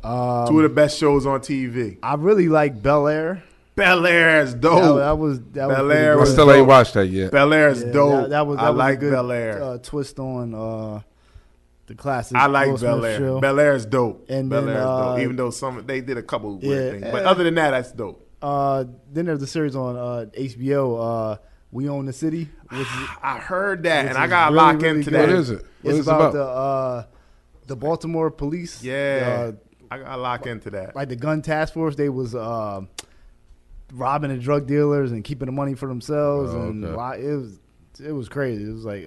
2 of the best shows on TV. I really like Bel Air. Bel Air is dope. That was Bel pretty Air good. I was still dope. ain't watched that yet. Bel Air is Yeah, dope. That was I like a good, Bel Air. Twist on the classic. I like Will Smith Bel Air. show. Bel Air is dope. And Bel then, Air is dope. Even though they did a couple weird yeah, things, but other than that, that's dope. Then there's the series on HBO. We Own the City. Which is, I heard that, which and I is got to really, lock really into good. that. What is it? What It's is it about the Baltimore police. Yeah, I got to lock into that. Like the gun task force, they was robbing the drug dealers and keeping the money for themselves, Oh, and okay. it was crazy. It was like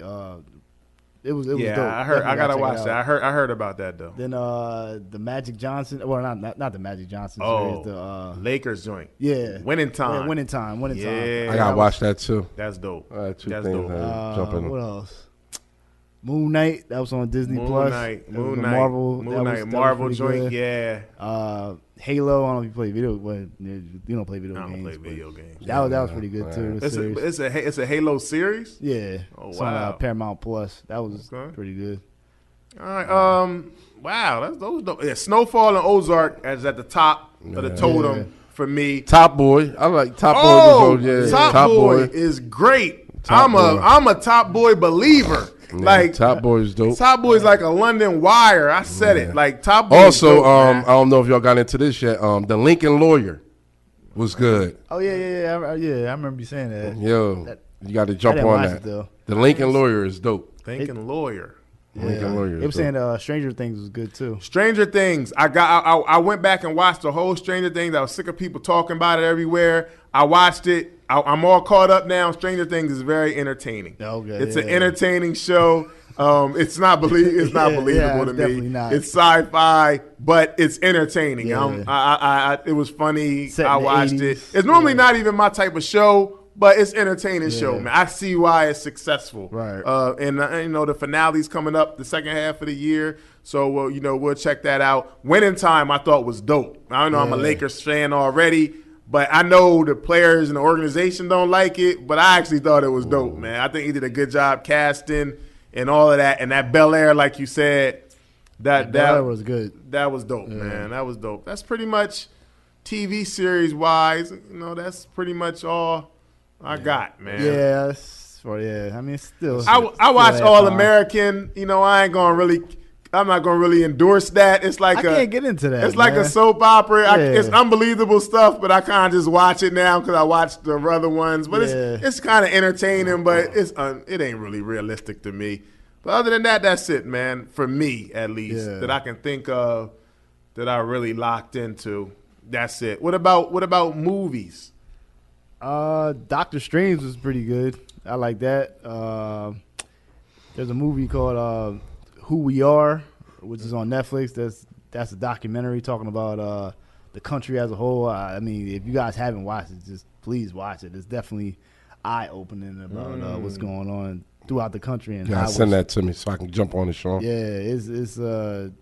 it was dope. Yeah, I heard. I Definitely gotta check it watch out. that. I heard about that though. Then the Magic Johnson, well not the Magic Johnson Oh, series. The Lakers joint. yeah, Winning Time. Yeah, winning time. Yeah. I gotta watch that too. That's dope. All right, two That's things. dope. Jump in. What else? Moon Knight, that was on Disney Plus. That was Moon the Knight, Marvel, Moon that Knight, was- that was Marvel pretty joint. good. Yeah, Halo. I don't know if you play video. Well, you don't play video I games. don't play but video games. That was pretty good too. the series. It's a Halo series. Yeah. Oh, It's on, wow. Paramount Plus. That was Okay. pretty good. All right. Wow. That's those dope. Yeah, Snowfall and Ozark as at the top of the totem Yeah. for me. Top Boy. I like Top Oh, Boy. Yeah, Top Boy is great. Top Boy. I'm a Top Boy believer. Yeah, Like Top Boy is dope. Top Boy is like a London Wire. I said it. Like Top Boy. is Also, dope, I man. don't know if y'all got into this yet. The Lincoln Lawyer was good. Oh yeah. I remember you saying that. Yo, That- you got to I jump didn't on watch that. it though. The Lincoln Lawyer is dope. Thinking lawyer. Lincoln Lawyer. They were saying Stranger Things was good too. Stranger Things. I went back and watched the whole Stranger Things. I was sick of people talking about it everywhere. I watched it. I'm all caught up now. Stranger Things is very entertaining. Okay, it's an entertaining show. It's not believable to me. Not. It's sci-fi, but it's entertaining. Yeah. It was funny. Set I in the watched 80s. it. It's normally not even my type of show, but it's entertaining show, man. I see why it's successful. Right. And the finale's coming up the second half of the year. So we'll check that out. Winning Time I thought was dope. I know I'm a Lakers fan already, but I know the players and the organization don't like it, but I actually thought it was dope, man. I think he did a good job casting and all of that. And that Bel Air, like you said, that was good. That was dope, man. That was dope. That's pretty much TV series wise. That's pretty much all I got, man. Yeah, I mean, it's still. I watch All American. I'm not gonna really endorse that. It's like I can't get into that. It's like a soap opera. Yeah. It's unbelievable stuff, but I kind of just watch it now because I watched the other ones. But it's kind of entertaining, but it ain't really realistic to me. But other than that, that's it, man. For me, at least, that I can think of that I really locked into. That's it. What about movies? Doctor Strange was pretty good. I like that. There's a movie called Who We Are, which is on Netflix. That's a documentary talking about the country as a whole. I mean, if you guys haven't watched it, just please watch it. It's definitely eye-opening about what's going on throughout the country. And send that to me so I can jump on the show. Yeah, it's a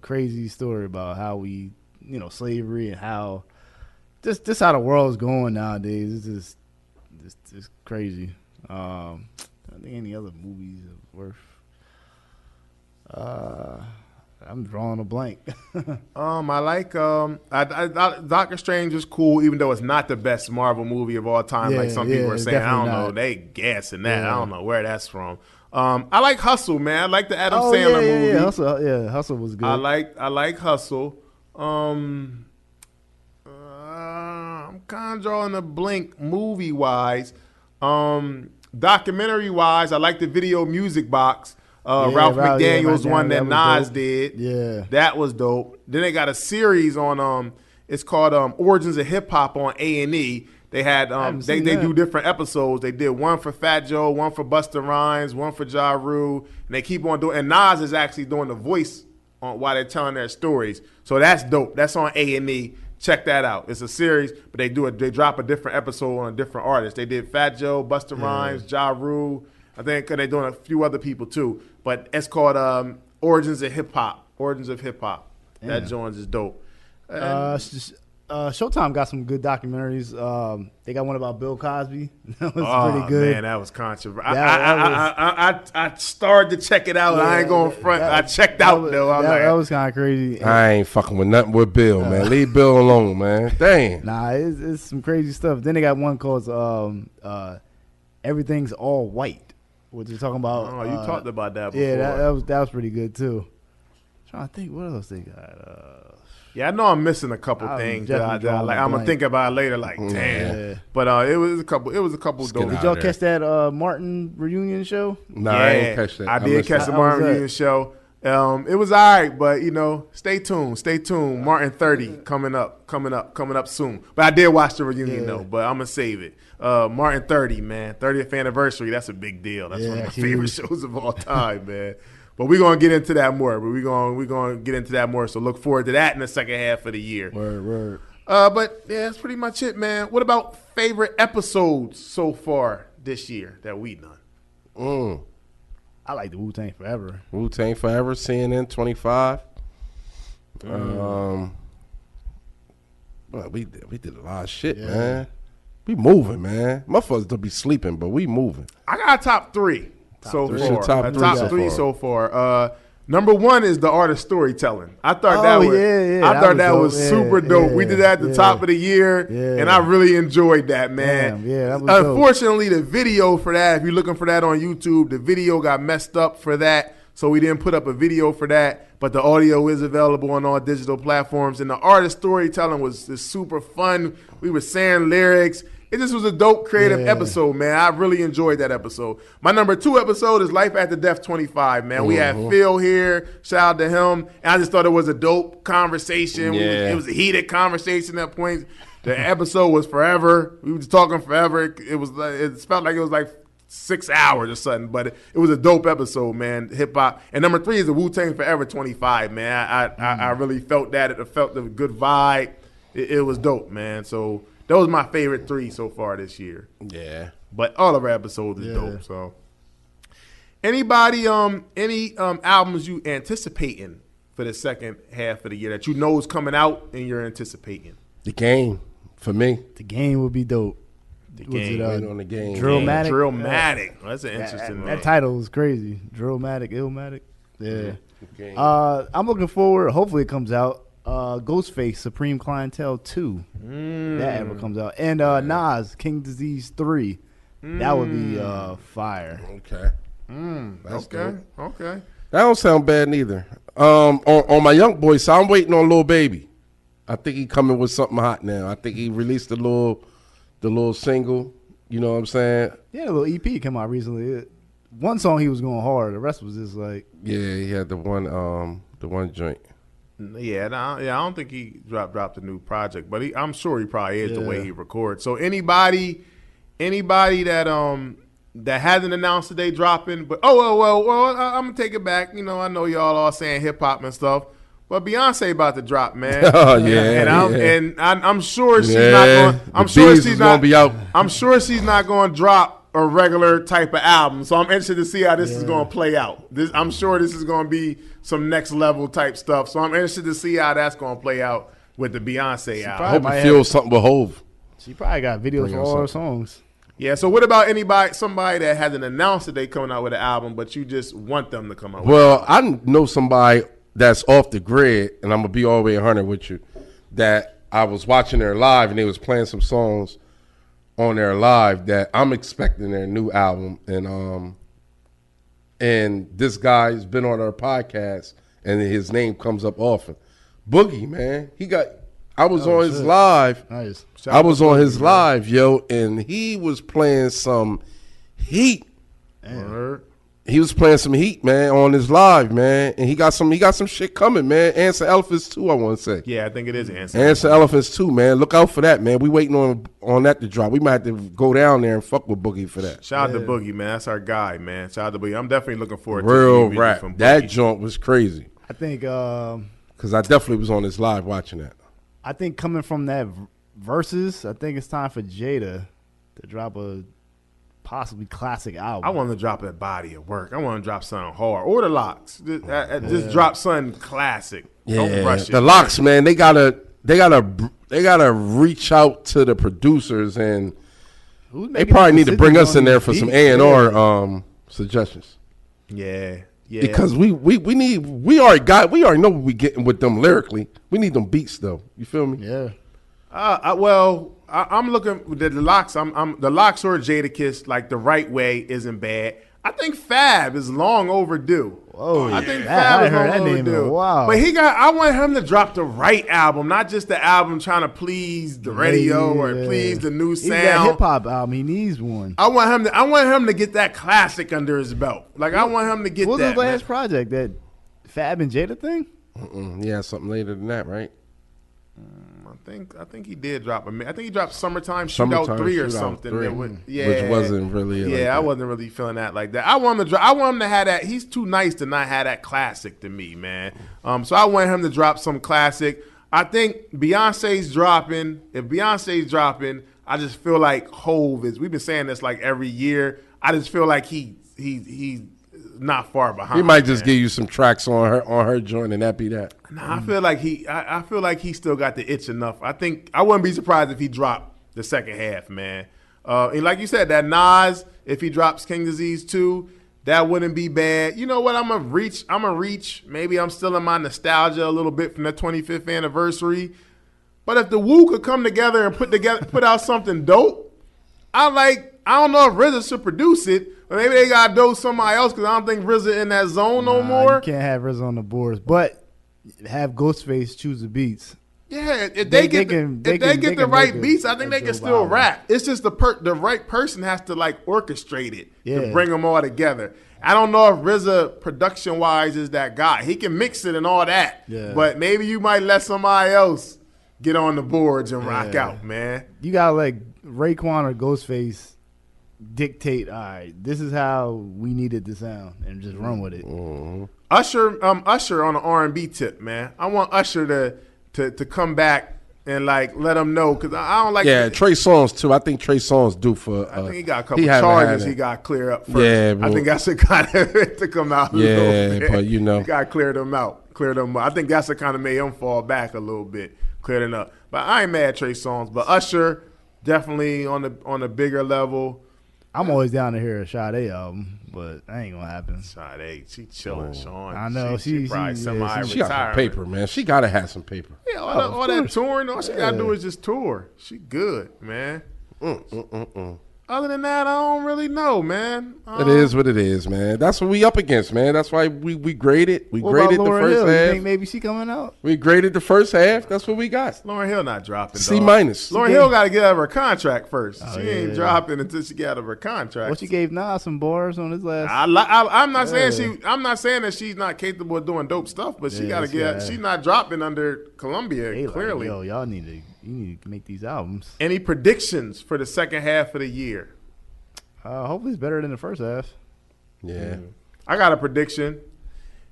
crazy story about how we, slavery and how just how the world's going nowadays. It's just crazy. I don't think any other movies are worth. I'm drawing a blank. I like Doctor Strange is cool, even though it's not the best Marvel movie of all time. Like some people are saying, I don't know, they gassing that. I don't know where that's from. I like Hustle, man. I like the Adam Sandler movie. Yeah, Hustle was good. I like Hustle. I'm kind of drawing a blank movie wise. Documentary wise, I like the Video Music Box. Ralph McDaniels one that Nas did. Yeah. That was dope. Then they got a series on it's called Origins of Hip Hop on A&E. They had they do different episodes. They did one for Fat Joe, one for Busta Rhymes, one for Ja Rule, and they keep on doing. And Nas is actually doing the voice on while they're telling their stories. So that's dope. That's on A&E. Check that out. It's a series, but they drop a different episode on a different artist. They did Fat Joe, Busta Rhymes, Ja Rule. I think they're doing a few other people too. But it's called Origins of Hip Hop. Origins of Hip Hop. That Jones is dope. Showtime got some good documentaries. They got one about Bill Cosby. That was pretty good. Man, that was controversial. I started to check it out. I ain't going front. I checked out though. That was kind of crazy. I ain't fucking with nothing with Bill, man. Leave Bill alone, man. Dang. Nah, it's some crazy stuff. Then they got one called Everything's All White, which is talking about. Oh, you talked about that before. Yeah, that was pretty good too. Trying to think what else they got. Yeah, I know I'm missing a couple things that I like. I'm gonna think about it later. Like, damn. Yeah. But it was a couple. It was a couple dope. Did y'all catch that Martin reunion show? Nah, I didn't catch that. I did catch the Martin reunion show. It was all right, but stay tuned. Stay tuned. Martin 30 coming up soon. But I did watch the reunion though. But I'm gonna save it. Martin 30, man, 30th anniversary. That's a big deal. That's one of my favorite shows of all time, man. But we're gonna get into that more. But we're gonna get into that more. So look forward to that in the second half of the year. Word. But yeah, that's pretty much it, man. What about favorite episodes so far this year that we done? I like the Wu-Tang Forever. Wu-Tang Forever, CNN 25. Well, we did a lot of shit, man. We moving, man. Motherfuckers don't be sleeping, but we moving. I got a top three so far. Top three so far. Number one is the art of storytelling. I thought that was super dope. We did that at the top of the year, and I really enjoyed that, man. That was Unfortunately, the video for that, if you're looking for that on YouTube, the video got messed up for that, so we didn't put up a video for that. But the audio is available on all digital platforms, and the art of storytelling was super fun. We were saying lyrics, It just was a dope creative Yeah. episode, man. I really enjoyed that episode. My number 2 episode is Life After Death 25, man. We had Phil here. Shout out to him. And I just thought it was a dope conversation. Yeah. It was a heated conversation at points. The episode was forever. We were just talking forever. It felt like it was like 6 hours or something, but it was a dope episode, man. Hip hop. And number 3 is the Wu-Tang Forever 25, man. I really felt that. It felt the good vibe. It was dope, man. So that was my favorite 3 so far this year. Yeah. But all of our episodes is Yeah. dope. So anybody any albums you anticipating for the second half of the year that you know is coming out and you're anticipating? The Game for me. The Game would be dope. Game. Wait on The Game. Drillmatic? Drillmatic. That's an interesting That name. title was crazy. Drillmatic, Illmatic. Yeah. The Game. I'm looking forward. Hopefully it comes out. Ghostface, Supreme Clientele 2. That ever comes out. And Nas, King Disease 3. That would be fire. Okay. That's Okay. dope. Okay. That don't sound bad neither. On my young boy, so I'm waiting on Lil Baby. I think he coming with something hot now. I think he released the little single. You know what I'm saying? Yeah, a little EP came out recently. One song he was going hard. The rest was just like, Yeah, he had the one joint. Yeah, I don't think he dropped a new project, but I'm sure he probably is the way Yeah. he records. So anybody that hasn't announced that they dropping, but well, I'm gonna take it back. You know, I know y'all all saying hip hop and stuff, but Beyonce about to drop, man. Oh, yeah, and I'm sure she's Yeah, not going. I'm the sure Bees she's is not gonna be out. I'm sure she's not going to drop a regular type of album. So I'm interested to see how this is going to play out. I'm sure this is going to be some next level type stuff. So I'm interested to see how that's going to play out with the Beyonce I album. hope might it have- feels something with Hove. she probably got videos Bring for out all her something. songs. Yeah. So what about somebody that hasn't announced that they coming out with an album, but you just want them to come out? Well, I know somebody that's off the grid, and I'm gonna be all the way 100 with you. That I was watching their live, and they was playing some songs on their live that I'm expecting their new album, and this guy's been on our podcast, and his name comes up often. Boogie, man, I was on his shit. live. Nice. I was on his live, yo, and he was playing some heat. Word. He was playing some heat, man, on his live, man, and he got some shit coming, man. Answer Elephants too, I want to say. Yeah, I think it is Answer. Answer Elephants too, man. Look out for that, man. We waiting on that to drop. We might have to go down there and fuck with Boogie for that. Shout out to Boogie, man. That's our guy, man. Shout out to Boogie. I'm definitely looking forward to Real the new video rap. from Boogie. That joint was crazy I think because I definitely was on his live watching that. coming from that verses, I think it's time for Jada to drop a possibly classic album. I want to drop that body of work. I want to drop something hard. Or the Locks. Just drop something classic. Don't rush it. The Locks, man, they gotta reach out to the producers, and Who's they making probably the need to bring decisions us in on there these for some beats? A&R suggestions. Yeah. Because we already know what we getting with them lyrically. We need them beats though. You feel me? Yeah. I'm looking the Locks. I'm the Locks or Jadakiss. Like the right way isn't bad. I think Fab is long overdue. Whoa, I think yeah. Fab I is heard long that name in a overdue. while. But I want him to drop the right album, not just the album trying to please the radio or Yeah. please the new He's that sound. hip hop album. He needs one. I want him to get that classic under his belt. Like I want him to get What was that. his last man. project? That Fab and Jada thing? Yeah, something later than that, right? I think he did drop I think he dropped Summertime Shootout Summertime 3 or Shootout something. 3, that would- yeah, which wasn't really. like Yeah, I that. wasn't really feeling that like that. I want him to have that. He's too nice to not have that classic to me, man. So I want him to drop some classic. I think Beyonce's dropping. If Beyonce's dropping, I just feel like Hove is. We've been saying this like every year. I just feel like he's not far behind. He might just man. give you some tracks on her joint, and that be that. Nah, I feel like I feel like he still got the itch enough. I think I wouldn't be surprised if he dropped the second half, man. And like you said, that Nas, if he drops King Disease 2, that wouldn't be bad. You know what? I'm gonna reach. Maybe I'm still in my nostalgia a little bit from the 25th anniversary. But if the Wu could come together and put out something dope, I don't know if RZA should produce it, or maybe they gotta do somebody else because I don't think RZA in that zone no Nah, more. You can't have RZA on the boards, but have Ghostface choose the beats. Yeah, if They they can get the can right make beats, I a think they can Joe still Biden. rap. It's just the right person has to like orchestrate it to Yeah. bring them all together. I don't know if RZA production wise is that guy. He can mix it and all that, Yeah. but maybe you might let somebody else get on the boards and rock Yeah. out, man. You gotta let Raekwon or Ghostface dictate. All right, this is how we needed to sound, and just run with it. Usher on the R&B tip, man. I want Usher to come back and like let him know because I don't like. Yeah, Trey Songz too. I think Trey Songz due for. I think he got a couple haven't charges had he it. got to clear up first. Yeah, I but- think that's the kind of to come out. A Yeah, little bit. but you know. you got to clear them out. Clear them up. I think that's the kind of made him fall back a little bit. Clear them up. But I ain't mad at Trey Songz. But Usher definitely on the bigger level. I'm always down to hear a Sade album, but that ain't gonna happen. Sade, she chilling, Sean. I know, She probably she- semi-retired. She got some paper, man. She gotta have some paper. Yeah, all that touring, all she got to do is just tour. She good, man. Other than that, I don't really know, man. It is what it is, man. That's what we up against, man. That's why we graded. We What about graded the Lauryn first Hill? You half. think maybe she coming out? We graded the first half. That's what we got. Lauryn Hill not dropping. C dog. minus. Lauryn Hill got to get out of her contract first. She yeah, ain't yeah. dropping until she get out of her contract. Well, she gave Nas some bars on his last. I'm not saying Yeah. I'm not saying that she's not capable of doing dope stuff, but she Yeah, got to get. yeah. She's not dropping under Columbia. They like, Clearly. yo, y'all need to make these albums. Any predictions for the second half of the year? Hopefully, it's better than the first half. Yeah. I got a prediction.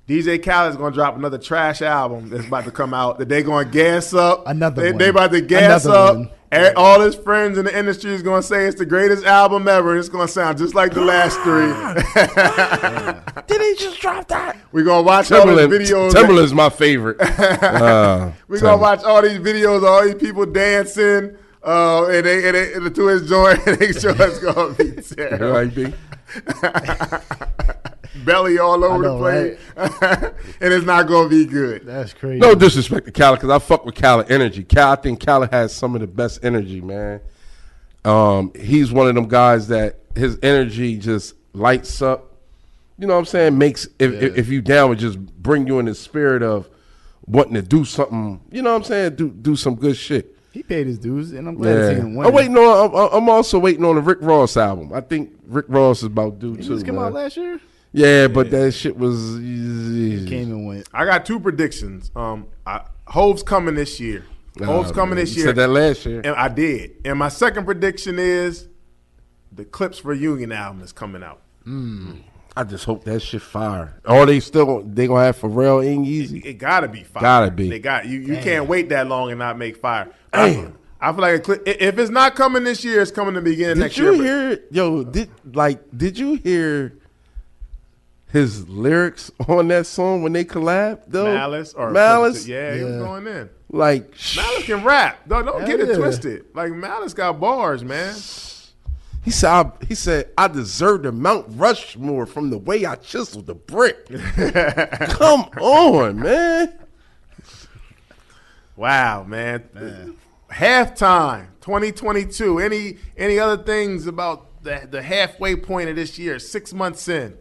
DJ Khaled's gonna drop another trash album that's about to come out. That they gonna gas up. Another one. They about to gas Another up. one. All his friends in the industry is gonna say it's the greatest album ever. And it's gonna sound just like the last three. Did he just drop that? We're gonna watch all these videos. Timberland's my favorite. We're gonna watch all these videos, all these people dancing, and they to his joint, and they show it's gonna be terrible. Right, B? Belly all over know, the place, and it's not gonna be good. That's crazy. No disrespect to Khaled, because I fuck with Khaled energy. I think Khaled has some of the best energy, man. He's one of them guys that his energy just lights up. You know what I'm saying? Makes if you down, would just bring you in the spirit of wanting to do something. You know what I'm saying? Do some good shit. He paid his dues, and I'm glad to see him win. I'm waiting on. I'm also waiting on the Rick Ross album. I think Rick Ross is about due He too. just came out man. last year. Yeah, but that shit was. Came and went. I got two predictions. Hove's coming this year. Hove's coming this You year. said that last year. And I did. And my second prediction is the Clips Reunion album is coming out. I just hope that shit fire. Or they gonna have Pharrell and Yeezy. It gotta be fire. Gotta be. They got you. You can't wait that long and not make fire. Damn. I feel like if it's not coming this year, it's coming the beginning Did next you year. hear? Did you hear his lyrics on that song when they collabed though? Malice. Yeah, he was going in. Like Malice can rap. Don't get it yeah. twisted. Like Malice got bars, man. he said I deserve the Mount Rushmore from the way I chiseled the brick. Come on, man. Wow, man. Halftime 2022. Any other things about the halfway point of this year? 6 months in.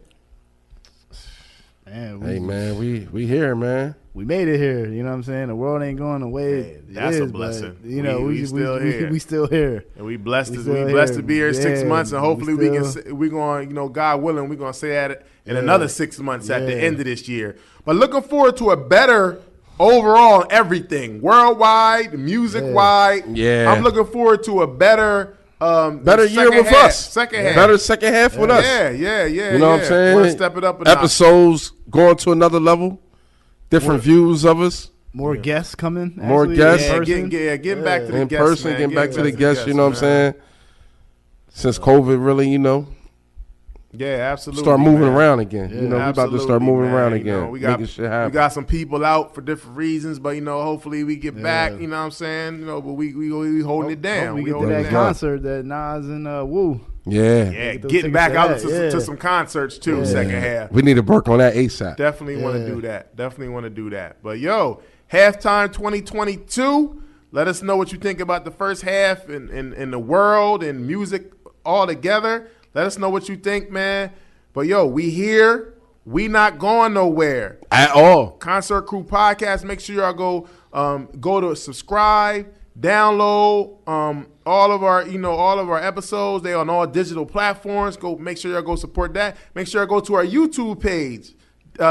Man, Hey man, we here, man. we made it here. You know what I'm saying? The world ain't going the way Hey, it that's a is, but, blessing. you know, We still here. We still here. And we blessed We to still we blessed here. to be here 6 Yeah, months, and hopefully we we still- can we going, God willing, we're gonna say at it in Yeah. another 6 months at the Yeah. end of this year. But looking forward to a better overall everything, worldwide, music wide. Yeah. I'm looking forward to a better Better year second with half, us. Second half. Better second half with us. Yeah. You know what I'm saying? Want to step it up a notch. Episodes going to another level. Different views of us. More guests coming. More actually, guests. in Yeah, person. getting back to the In guests, person, man. getting back to the guests, you know what I'm man. saying? Since COVID really, Yeah, absolutely. start moving man. around again. We about to start Absolutely, moving man. around You again. know, we got making shit happen. we got some people out for different reasons, but hopefully we get back. You know what I'm saying? But we holding it down. We We get to holding that it down. concert that Nas and Woo. Yeah. Yeah, Get those getting back tickets out to that, to yeah. some concerts too. Second half. We need to work on that ASAP. Definitely want to Yeah. do that. Definitely want to do that. But halftime 2022. Let us know what you think about the first half in the world and music all together. Let us know what you think, man. But we here. We not going nowhere. At all. Concert Crew Podcast. Make sure y'all go Go to subscribe, download all of our episodes. They on all digital platforms. Go make sure y'all go support that. Make sure y'all go to our YouTube page.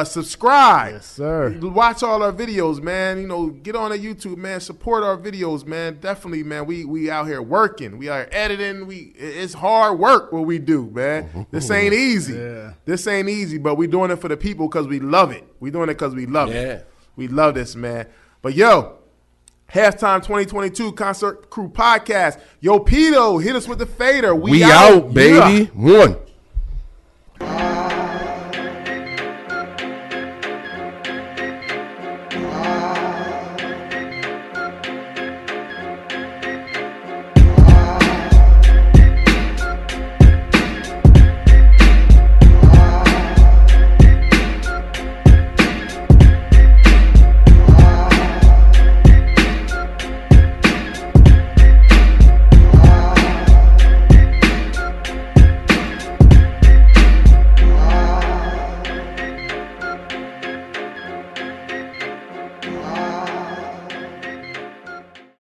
Subscribe. Yes, sir. Watch all our videos, man. Get on the YouTube, man. Support our videos, man. Definitely, man. We out here working. We are editing. It's hard work what we do, man. This ain't easy. Yeah. This ain't easy, but we doing it for the people because we love it. We doing it because we love it. We love this, man. But yo, Halftime 2022 Concert Crew Podcast. Yo, Pito, hit us with the fader. We out, baby. Yeah. One.